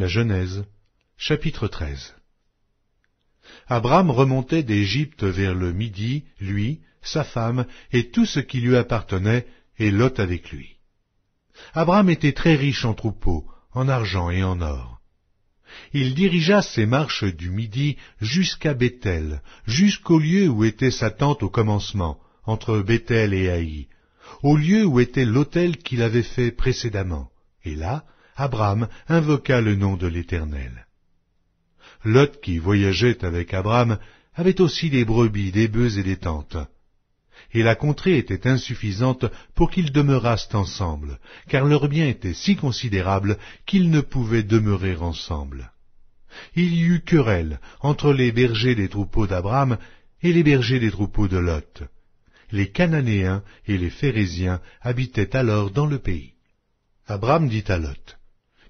La Genèse, chapitre 13. Abram remontait d'Égypte vers le midi, lui, sa femme et tout ce qui lui appartenait, et Lot avec lui. Abram était très riche en troupeaux, en argent et en or. Il dirigea ses marches du midi jusqu'à Béthel, jusqu'au lieu où était sa tente au commencement, entre Béthel et Haï, au lieu où était l'autel qu'il avait fait précédemment. Et là, Abram invoqua le nom de l'Éternel. Lot, qui voyageait avec Abram, avait aussi des brebis, des bœufs et des tentes. Et la contrée était insuffisante pour qu'ils demeurassent ensemble, car leurs biens étaient si considérables qu'ils ne pouvaient demeurer ensemble. Il y eut querelle entre les bergers des troupeaux d'Abram et les bergers des troupeaux de Lot. Les Cananéens et les Phéréziens habitaient alors dans le pays. Abram dit à Lot,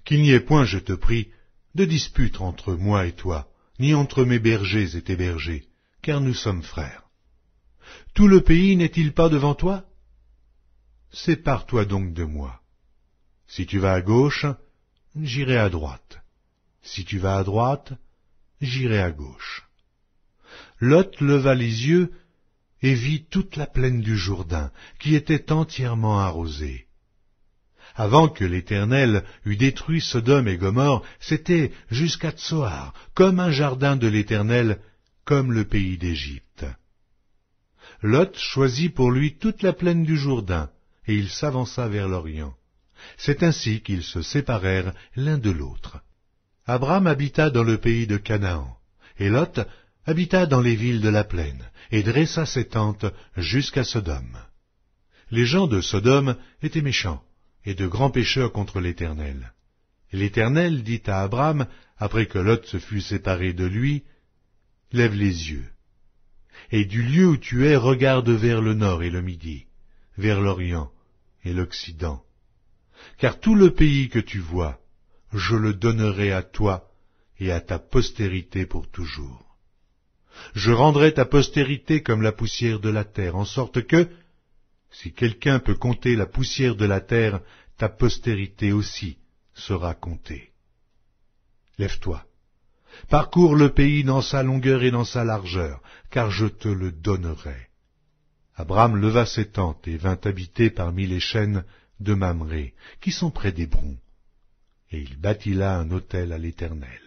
« Qu'il n'y ait point, je te prie, de dispute entre moi et toi, ni entre mes bergers et tes bergers, car nous sommes frères. Tout le pays n'est-il pas devant toi? Sépare-toi donc de moi. Si tu vas à gauche, j'irai à droite. Si tu vas à droite, j'irai à gauche. » Lot leva les yeux et vit toute la plaine du Jourdain, qui était entièrement arrosée. Avant que l'Éternel eût détruit Sodome et Gomorrhe, c'était jusqu'à Tsoar, comme un jardin de l'Éternel, comme le pays d'Égypte. Lot choisit pour lui toute la plaine du Jourdain, et il s'avança vers l'Orient. C'est ainsi qu'ils se séparèrent l'un de l'autre. Abram habita dans le pays de Canaan, et Lot habita dans les villes de la plaine, et dressa ses tentes jusqu'à Sodome. Les gens de Sodome étaient méchants, et de grands pécheurs contre l'Éternel. L'Éternel dit à Abram, après que Lot se fut séparé de lui, « Lève les yeux, et du lieu où tu es, regarde vers le nord et le midi, vers l'Orient et l'Occident. Car tout le pays que tu vois, je le donnerai à toi et à ta postérité pour toujours. Je rendrai ta postérité comme la poussière de la terre, en sorte que, si quelqu'un peut compter la poussière de la terre, ta postérité aussi sera comptée. Lève-toi, parcours le pays dans sa longueur et dans sa largeur, car je te le donnerai. » Abram leva ses tentes et vint habiter parmi les chênes de Mamré, qui sont près d'Hébron, et il bâtit là un autel à l'Éternel.